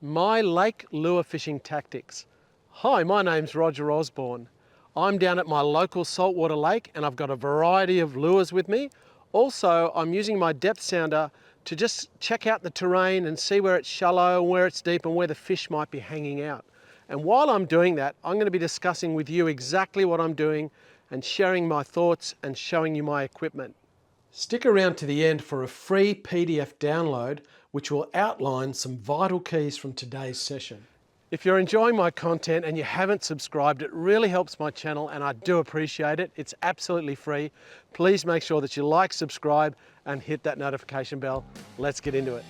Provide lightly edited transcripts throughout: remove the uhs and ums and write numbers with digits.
My lake lure fishing tactics. Hi, my name's Roger Osborne. I'm down at my local saltwater lake and I've got a variety of lures with me. Also, I'm using my depth sounder to just check out the terrain and see where it's shallow, where it's deep and where the fish might be hanging out. And while I'm doing that, I'm going to be discussing with you exactly what I'm doing and sharing my thoughts and showing you my equipment. Stick around to the end for a free PDF download which will outline some vital keys from today's session. If you're enjoying my content and you haven't subscribed, it really helps my channel and I do appreciate it. It's absolutely free. Please make sure that you like, subscribe and hit that notification bell. Let's get into it.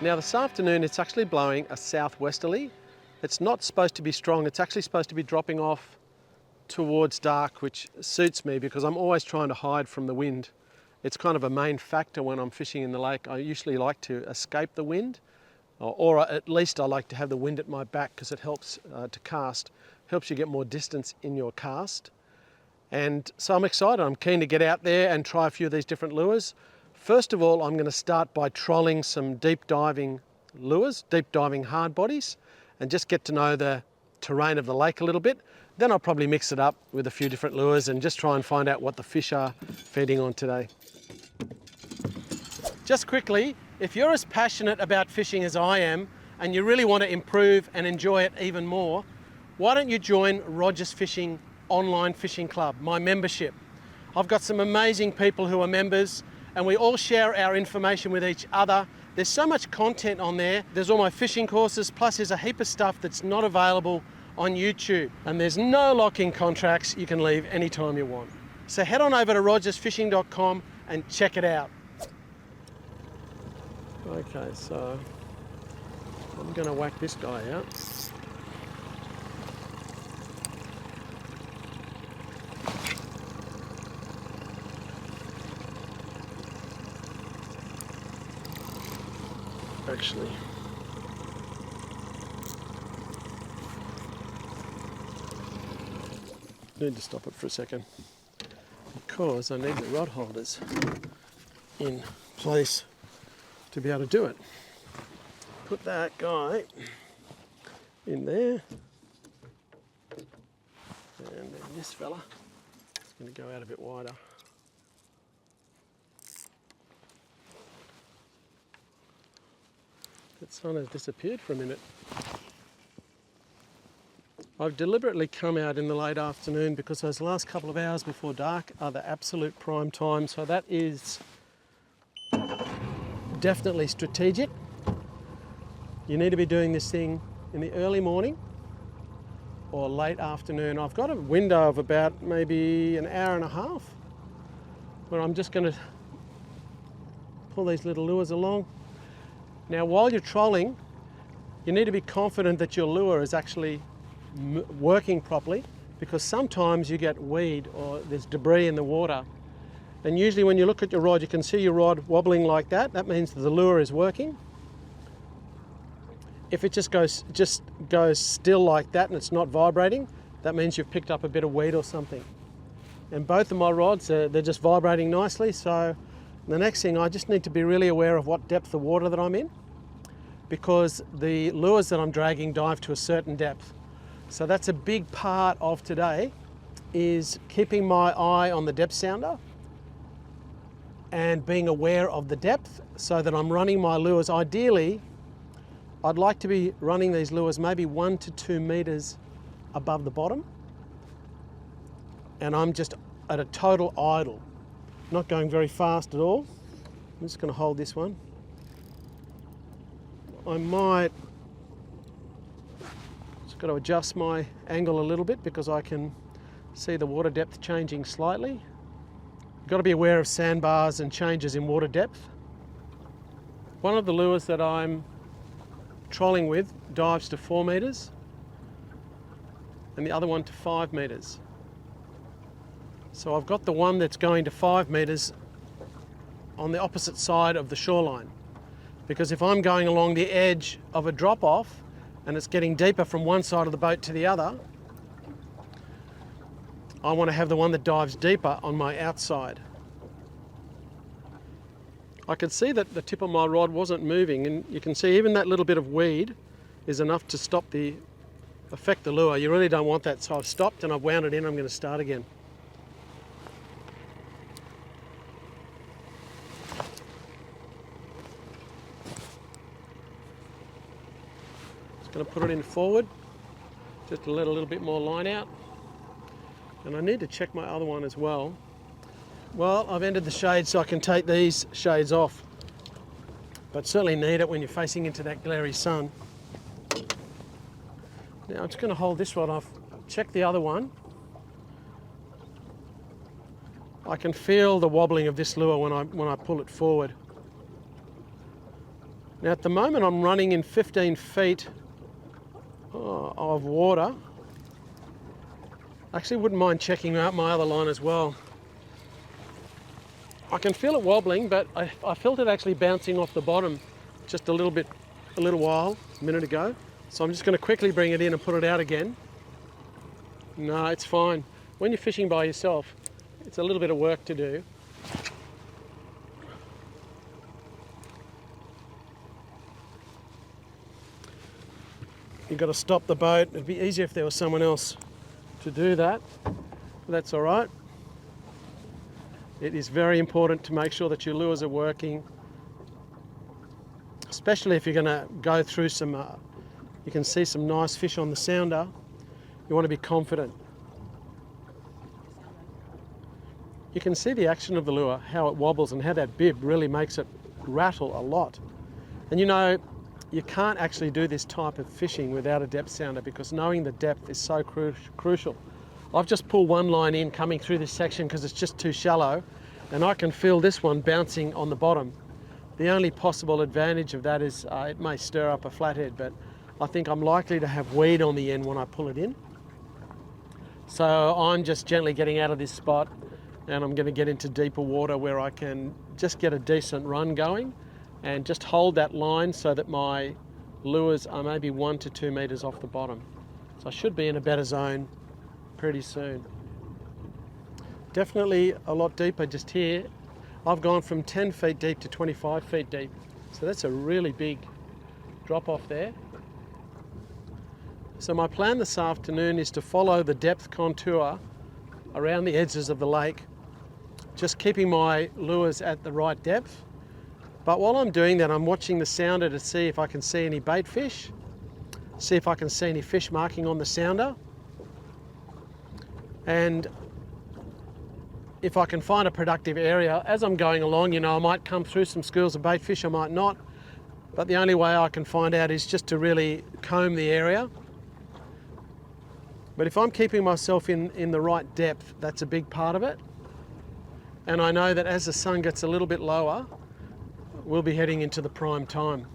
Now this afternoon it's actually blowing a southwesterly. It's not supposed to be strong, it's actually supposed to be dropping off towards dark, which suits me because I'm always trying to hide from the wind. It's kind of a main factor when I'm fishing in the lake. I usually like to escape the wind, or at least I like to have the wind at my back because it helps to cast, helps you get more distance in your cast. And so I'm excited, I'm keen to get out there and try a few of these different lures. First of all, I'm going to start by trolling some deep diving lures, deep diving hard bodies, and just get to know the terrain of the lake a little bit. Then I'll probably mix it up with a few different lures and just try and find out what the fish are feeding on today. Just quickly, if you're as passionate about fishing as I am and you really want to improve and enjoy it even more, why don't you join Roger's Fishing Online Fishing Club, my membership. I've got some amazing people who are members and we all share our information with each other. There's so much content on there. There's all my fishing courses, plus there's a heap of stuff that's not available on YouTube. And there's no lock-in contracts. You can leave anytime you want. So head on over to rogersfishing.com and check it out. Okay, so I'm going to whack this guy out. Actually, need to stop it for a second because I need the rod holders in place to be able to do it. Put that guy in there, and then this fella is going to go out a bit wider. The sun has disappeared for a minute. I've deliberately come out in the late afternoon because those last couple of hours before dark are the absolute prime time. So that is definitely strategic. You need to be doing this thing in the early morning or late afternoon. I've got a window of about maybe an hour and a half where I'm just going to pull these little lures along. Now, while you're trolling, you need to be confident that your lure is actually working properly, because sometimes you get weed or there's debris in the water. And usually when you look at your rod, you can see your rod wobbling like that. That means that the lure is working. If it just goes still like that and it's not vibrating, that means you've picked up a bit of weed or something. And both of my rods, they're just vibrating nicely. So the next thing, I just need to be really aware of what depth of water that I'm in, because the lures that I'm dragging dive to a certain depth. So that's a big part of today, is keeping my eye on the depth sounder and being aware of the depth so that I'm running my lures. Ideally, I'd like to be running these lures maybe 1 to 2 meters above the bottom, and I'm just at a total idle, not going very fast at all. I'm just going to hold this one. I might just got to adjust my angle a little bit because I can see the water depth changing slightly. You've got to be aware of sandbars and changes in water depth. One of the lures that I'm trolling with dives to 4 meters and the other one to 5 meters. So I've got the one that's going to 5 meters on the opposite side of the shoreline, because if I'm going along the edge of a drop off and it's getting deeper from one side of the boat to the other, I want to have the one that dives deeper on my outside. I could see that the tip of my rod wasn't moving, and you can see even that little bit of weed is enough to affect the lure. You really don't want that, so I've stopped and I've wound it in. I'm going to start again. Just going to put it in forward, just to let a little bit more line out. And I need to check my other one as well. Well, I've ended the shade so I can take these shades off, but certainly need it when you're facing into that glary sun. Now I'm just going to hold this rod off, check the other one. I can feel the wobbling of this lure when I pull it forward. Now at the moment I'm running in 15 feet of water. Actually wouldn't mind checking out my other line as well. I can feel it wobbling, but I felt it actually bouncing off the bottom just a little while, a minute ago. So I'm just going to quickly bring it in and put it out again. No, it's fine. When you're fishing by yourself, it's a little bit of work to do. You've got to stop the boat. It'd be easier if there was someone else to do that. But that's all right. It is very important to make sure that your lures are working, especially if you're going to go through some, you can see some nice fish on the sounder. You want to be confident. You can see the action of the lure, how it wobbles and how that bib really makes it rattle a lot. And you know, you can't actually do this type of fishing without a depth sounder because knowing the depth is so crucial. I've just pulled one line in coming through this section because it's just too shallow, and I can feel this one bouncing on the bottom. The only possible advantage of that is it may stir up a flathead, but I think I'm likely to have weed on the end when I pull it in. So I'm just gently getting out of this spot, and I'm going to get into deeper water where I can just get a decent run going and just hold that line so that my lures are maybe 1 to 2 meters off the bottom. So I should be in a better zone pretty soon. Definitely a lot deeper just here. I've gone from 10 feet deep to 25 feet deep. So that's a really big drop off there. So my plan this afternoon is to follow the depth contour around the edges of the lake, just keeping my lures at the right depth. But while I'm doing that, I'm watching the sounder to see if I can see any bait fish, see if I can see any fish marking on the sounder. And if I can find a productive area, as I'm going along, you know, I might come through some schools of bait fish, I might not. But the only way I can find out is just to really comb the area. But if I'm keeping myself in the right depth, that's a big part of it. And I know that as the sun gets a little bit lower, we'll be heading into the prime time.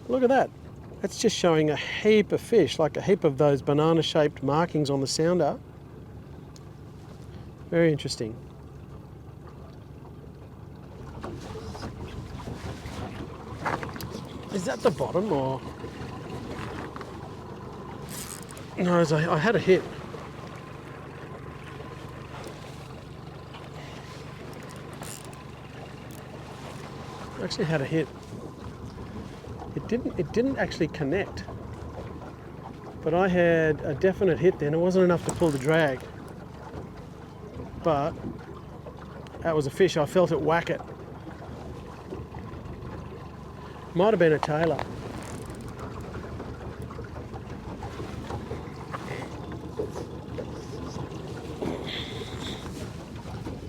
Look at that. That's just showing a heap of fish, like a heap of those banana-shaped markings on the sounder. Very interesting. Is that the bottom or? No, I had a hit. I actually had a hit. It didn't actually connect. But I had a definite hit then. It wasn't enough to pull the drag. But that was a fish. I felt it whack it. Might have been a tailor.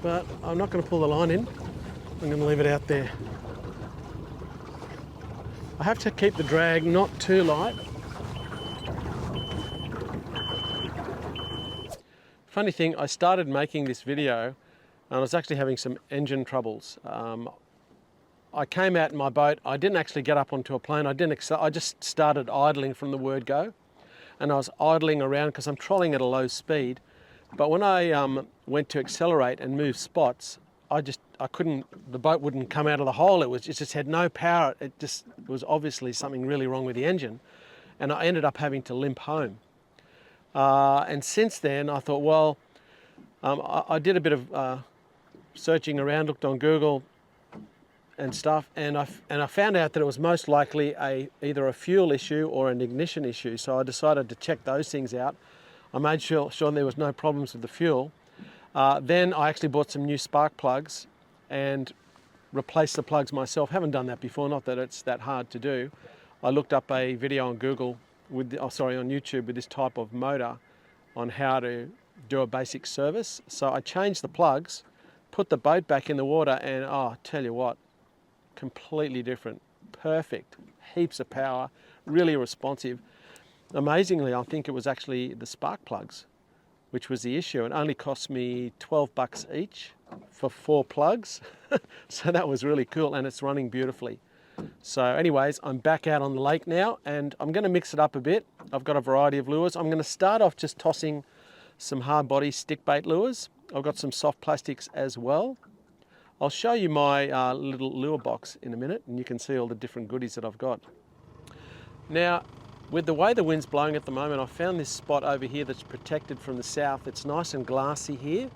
But I'm not going to pull the line in. I'm going to leave it out there. I have to keep the drag not too light. Funny thing, I started making this video and I was actually having some engine troubles. I came out in my boat, I didn't actually get up onto a plane, I just started idling from the word go. And I was idling around because I'm trolling at a low speed. But when I went to accelerate and move spots, I couldn't, the boat wouldn't come out of the hole. It just had no power. It was obviously something really wrong with the engine. And I ended up having to limp home. And since then I thought, well, I did a bit of searching around, looked on Google and stuff, and I found out that it was most likely either a fuel issue or an ignition issue. So I decided to check those things out. I made sure there was no problems with the fuel. Then I actually bought some new spark plugs and replaced the plugs myself. Haven't done that before, not that it's that hard to do. I looked up a video on Google on YouTube with this type of motor on how to do a basic service. So I changed the plugs, put the boat back in the water, and tell you what, completely different, perfect, heaps of power, really responsive. Amazingly, I think it was actually the spark plugs which was the issue. It only cost me $12 each for 4 plugs. So that was really cool, and it's running beautifully. So anyways, I'm back out on the lake now, and I'm going to mix it up a bit. I've got a variety of lures. I'm going to start off just tossing some hard body stick bait lures. I've got some soft plastics as well. I'll show you my little lure box in a minute, and you can see all the different goodies that I've got. Now, with the way the wind's blowing at the moment, I found this spot over here that's protected from the south. It's nice and glassy here.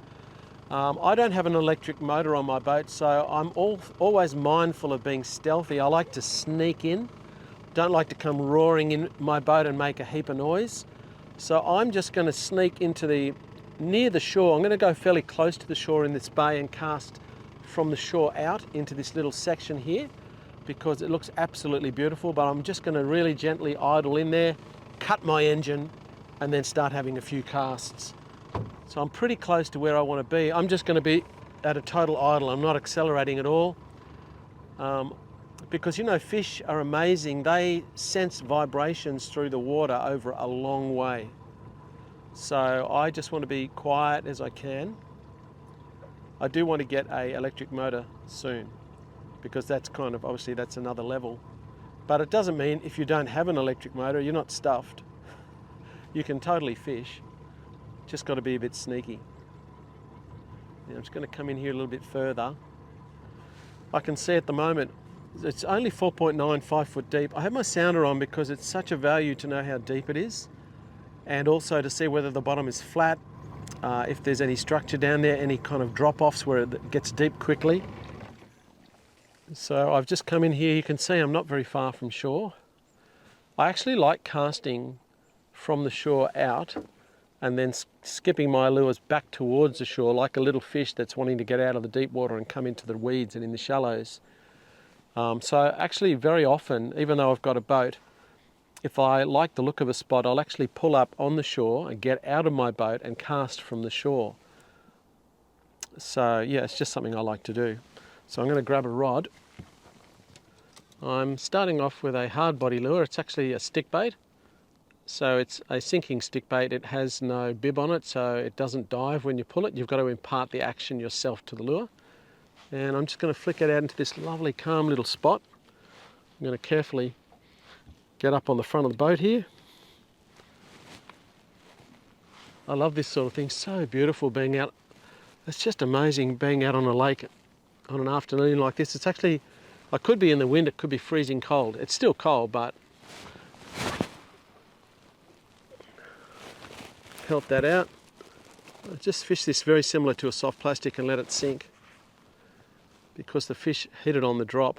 I don't have an electric motor on my boat, so I'm always mindful of being stealthy. I like to sneak in, don't like to come roaring in my boat and make a heap of noise. So I'm just going to sneak into near the shore. I'm going to go fairly close to the shore in this bay and cast from the shore out into this little section here, because it looks absolutely beautiful. But I'm just going to really gently idle in there, cut my engine, and then start having a few casts. So I'm pretty close to where I want to be. I'm just going to be at a total idle. I'm not accelerating at all. Because, you know, fish are amazing. They sense vibrations through the water over a long way. So I just want to be quiet as I can. I do want to get an electric motor soon, because that's kind of, obviously that's another level. But it doesn't mean if you don't have an electric motor, you're not stuffed. You can totally fish. Just got to be a bit sneaky. Now I'm just going to come in here a little bit further. I can see at the moment it's only 4.9, 5 foot deep. I have my sounder on because it's such a value to know how deep it is, and also to see whether the bottom is flat, if there's any structure down there, any kind of drop-offs where it gets deep quickly. So I've just come in here. You can see I'm not very far from shore. I actually like casting from the shore out and then skipping my lures back towards the shore like a little fish that's wanting to get out of the deep water and come into the weeds and in the shallows. So actually very often, even though I've got a boat, if I like the look of a spot, I'll actually pull up on the shore and get out of my boat and cast from the shore. So yeah, it's just something I like to do. So I'm going to grab a rod. I'm starting off with a hard body lure. It's actually a stick bait. So it's a sinking stick bait. It has no bib on it, so it doesn't dive when you pull it. You've got to impart the action yourself to the lure. And I'm just going to flick it out into this lovely calm little spot. I'm going to carefully get up on the front of the boat here. I love this sort of thing. So beautiful being out. It's just amazing being out on a lake on an afternoon like this. It's actually, I could be in the wind, it could be freezing cold. It's still cold, but help that out. I just fish this very similar to a soft plastic and let it sink, because the fish hit it on the drop.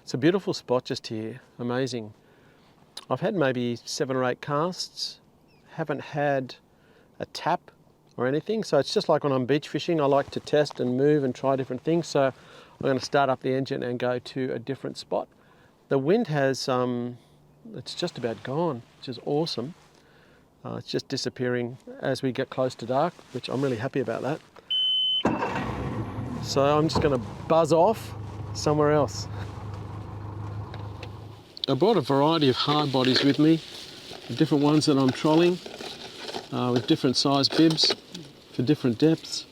It's a beautiful spot just here, amazing. I've had maybe 7 or 8 casts, haven't had a tap or anything, so it's just like when I'm beach fishing, I like to test and move and try different things. So I'm going to start up the engine and go to a different spot. The wind has, it's just about gone, which is awesome. It's just disappearing as we get close to dark, which I'm really happy about that. So I'm just going to buzz off somewhere else. I brought a variety of hard bodies with me, different ones that I'm trolling, with different size bibs for different depths.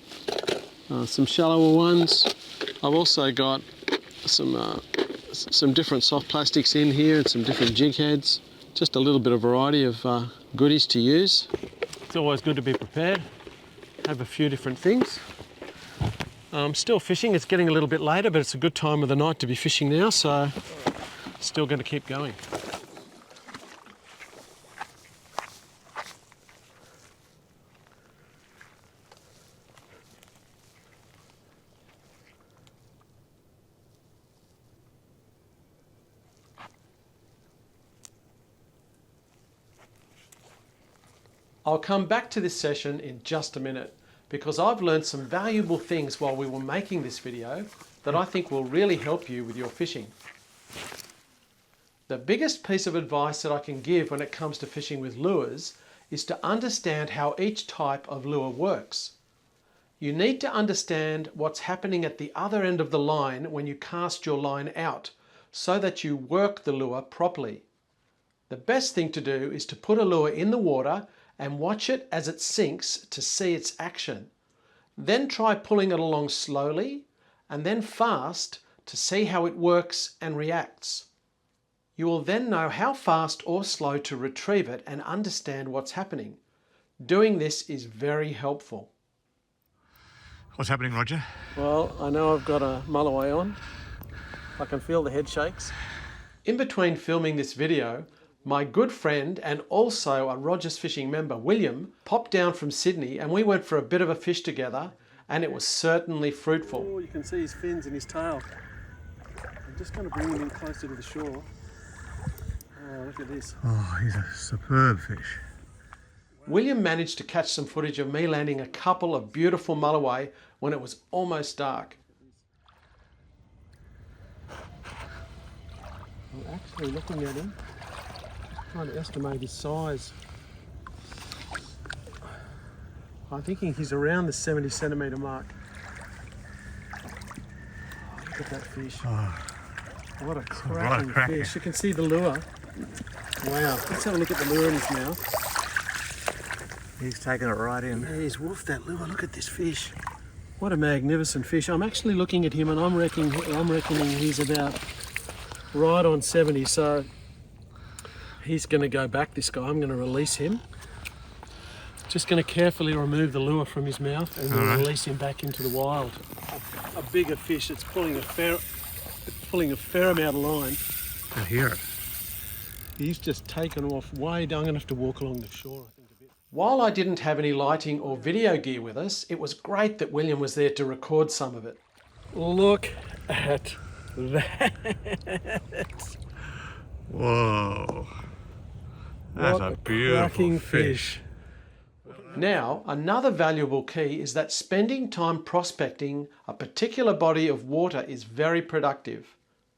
Some shallower ones. I've also got some different soft plastics in here and some different jig heads. Just a little bit of variety of goodies to use. It's always good to be prepared. Have a few different things. I'm still fishing. It's getting a little bit later, but it's a good time of the night to be fishing now, so still going to keep going. I'll come back to this session in just a minute because I've learned some valuable things while we were making this video that I think will really help you with your fishing. The biggest piece of advice that I can give when it comes to fishing with lures is to understand how each type of lure works. You need to understand what's happening at the other end of the line when you cast your line out so that you work the lure properly. The best thing to do is to put a lure in the water and watch it as it sinks to see its action. Then try pulling it along slowly and then fast to see how it works and reacts. You will then know how fast or slow to retrieve it and understand what's happening. Doing this is very helpful. What's happening, Roger? Well, I know I've got a Mulloway on. I can feel the head shakes. In between filming this video, my good friend and also a Rogers Fishing member, William, popped down from Sydney and we went for a bit of a fish together and it was certainly fruitful. Oh, you can see his fins and his tail. I'm just going to bring him in closer to the shore. Oh, look at this. Oh, he's a superb fish. William managed to catch some footage of me landing a couple of beautiful Mulloway when it was almost dark. I'm actually looking at him, trying to estimate his size. I'm thinking he's around the 70 centimetre mark. Oh, look at that fish. Oh, What a cracking fish. You can see the lure. Wow, let's have a look at the lure in his mouth. he's taking it right in. Yeah, he's wolfed that lure. Look at this fish. What a magnificent fish. I'm actually looking at him and I'm reckoning he's about right on 70, so he's going to go back, this guy. I'm going to release him. Just going to carefully remove the lure from his mouth and then release him back into the wild. A bigger fish. It's pulling a fair amount of line. I hear it. He's just taken off way down. I'm going to have to walk along the shore, I think, a bit. While I didn't have any lighting or video gear with us, it was great that William was there to record some of it. Look at that. Whoa. That's What a beautiful fish. Now, another valuable key is that spending time prospecting a particular body of water is very productive.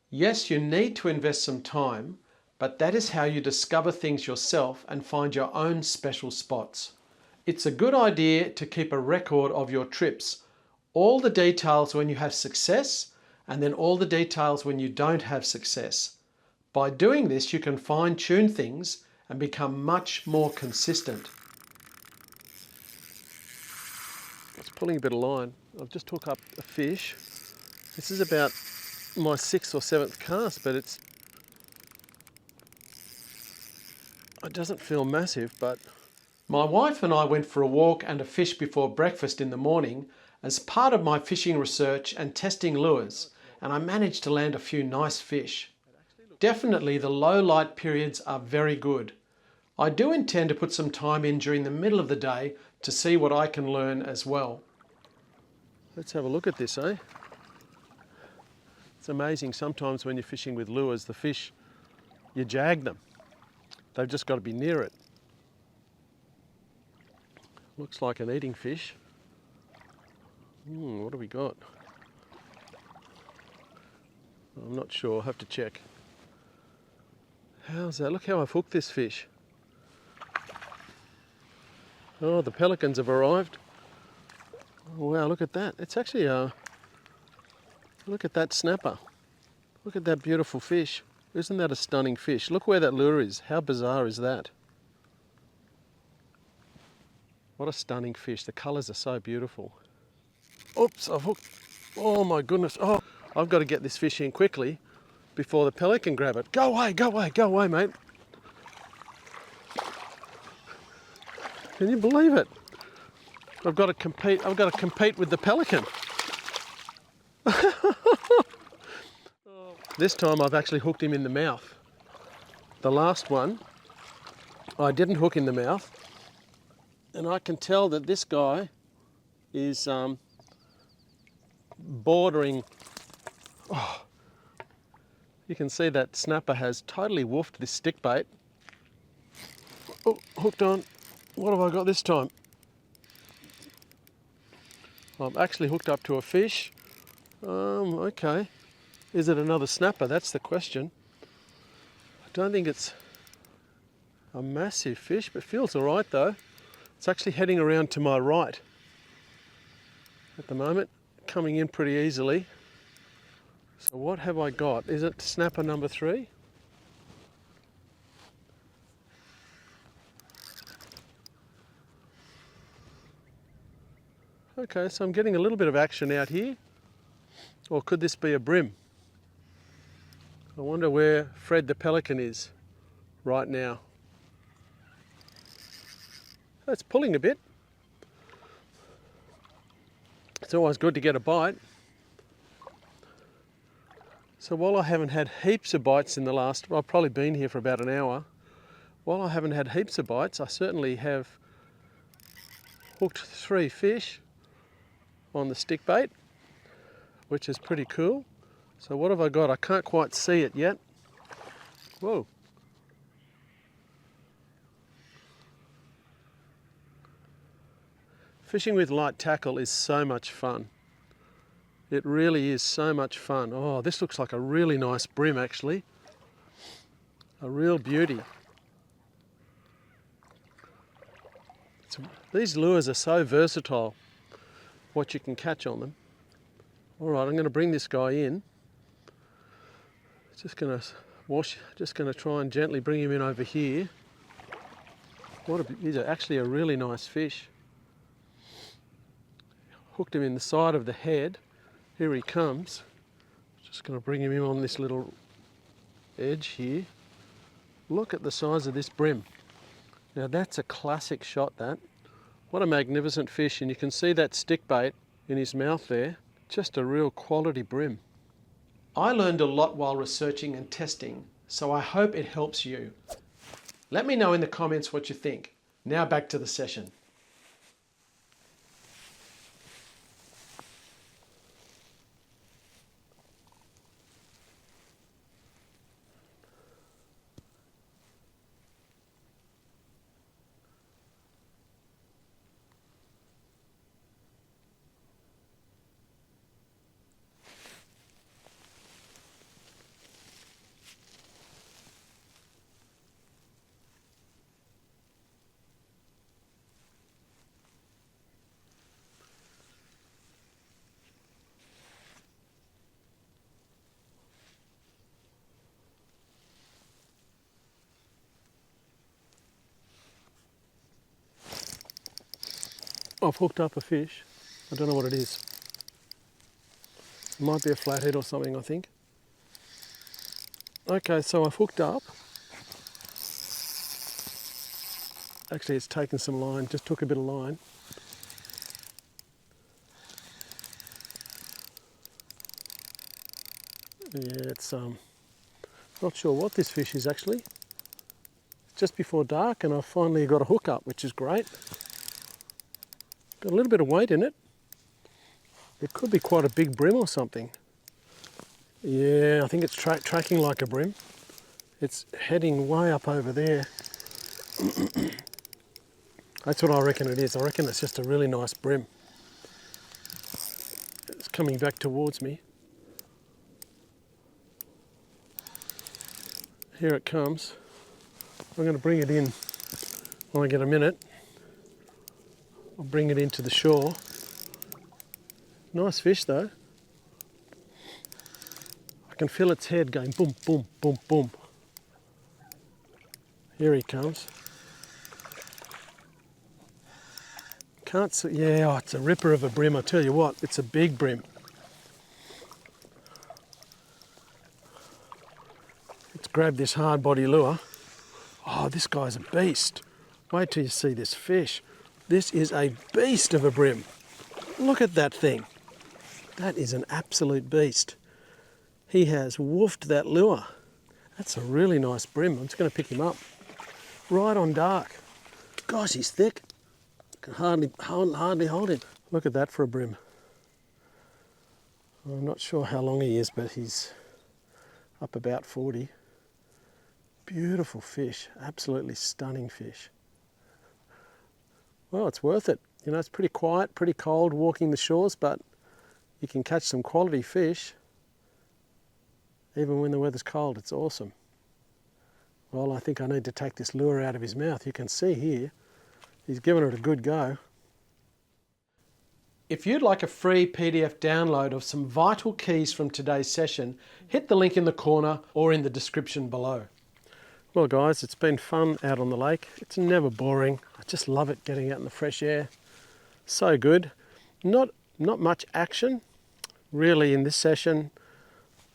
Yes, you need to invest some time, but that is how you discover things yourself and find your own special spots. It's a good idea to keep a record of your trips, all the details when you have success, and then all the details when you don't have success. By doing this, you can fine-tune things and become much more consistent. It's pulling a bit of line. I've just took up a fish. This is about my 6th or 7th cast, but it doesn't feel massive, but... My wife and I went for a walk and a fish before breakfast in the morning as part of my fishing research and testing lures, and I managed to land a few nice fish. Definitely the low light periods are very good. I do intend to put some time in during the middle of the day to see what I can learn as well. Let's have a look at this, eh? It's amazing sometimes when you're fishing with lures, the fish, you jag them. They've just got to be near it. Looks like an eating fish. What have we got? I'm not sure, I'll have to check. How's that? Look how I've hooked this fish. Oh, the pelicans have arrived. Oh, wow, look at that. It's actually look at that snapper. Look at that beautiful fish. Isn't that a stunning fish? Look where that lure is. How bizarre is that? What a stunning fish. The colours are so beautiful. Oops, I've hooked. Oh my goodness. Oh, I've got to get this fish in quickly before the pelican grab it. Go away, go away, go away, mate. Can you believe it? I've got to compete with the pelican. This time I've actually hooked him in the mouth. The last one, I didn't hook in the mouth, and I can tell that this guy is bordering. Oh, you can see that snapper has totally woofed this stick bait. Oh, hooked on. What have I got this time? I'm actually hooked up to a fish. Okay. Is it another snapper? That's the question. I don't think it's a massive fish, but feels all right though. It's actually heading around to my right at the moment, coming in pretty easily. So what have I got? Is it snapper number 3? Okay, so I'm getting a little bit of action out here. Or could this be a bream? I wonder where Fred the pelican is right now. It's pulling a bit. It's always good to get a bite. So while I haven't had heaps of bites in the last, well, I've probably been here for about an hour. While I haven't had heaps of bites, I certainly have hooked 3 fish on the stick bait, which is pretty cool. So what have I got? I can't quite see it yet. Whoa. Fishing with light tackle is so much fun. It really is so much fun. Oh, this looks like a really nice bream actually. A real beauty. These lures are so versatile, what you can catch on them. All right, I'm going to bring this guy in. Just going to try and gently bring him in over here. He's actually a really nice fish. Hooked him in the side of the head. Here he comes. Just going to bring him in on this little edge here. Look at the size of this bream. Now that's a classic shot, that. What a magnificent fish, and you can see that stick bait in his mouth there. Just a real quality bream. I learned a lot while researching and testing, so I hope it helps you. Let me know in the comments what you think. Now back to the session. I've hooked up a fish. I don't know what it is. It might be a flathead or something, I think. Okay, so I've hooked up. Actually, it's taken some line, just took a bit of line. Yeah, it's not sure what this fish is actually. Just before dark, and I've finally got a hook up, which is great. Got a little bit of weight in it. It could be quite a big bream or something. Yeah, I think it's tracking like a bream. It's heading way up over there. That's what I reckon it is. I reckon it's just a really nice bream. It's coming back towards me. Here it comes. I'm going to bring it in when I get a minute. I'll bring it into the shore. Nice fish though. I can feel its head going boom, boom, boom, boom. Here he comes. Can't see, yeah, oh, it's a ripper of a bream. I tell you what, it's a big bream. Let's grab this hard body lure. Oh, this guy's a beast. Wait till you see this fish. This is a beast of a bream. Look at that thing. That is an absolute beast. He has woofed that lure. That's a really nice bream. I'm just going to pick him up. Right on dark. Gosh, he's thick. Can hardly hold him. Look at that for a bream. I'm not sure how long he is, but he's up about 40. Beautiful fish, absolutely stunning fish. Well, it's worth it. You know, it's pretty quiet, pretty cold walking the shores, but you can catch some quality fish even when the weather's cold. It's awesome. Well, I think I need to take this lure out of his mouth. You can see here, he's given it a good go. If you'd like a free PDF download of some vital keys from today's session, hit the link in the corner or in the description below. Well guys, it's been fun out on the lake. It's never boring. I just love it getting out in the fresh air. So good. Not much action really in this session.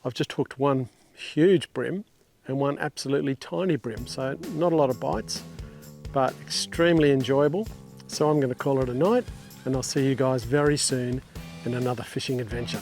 I've just hooked one huge bream and one absolutely tiny bream, so not a lot of bites, but extremely enjoyable. So I'm going to call it a night, and I'll see you guys very soon in another fishing adventure.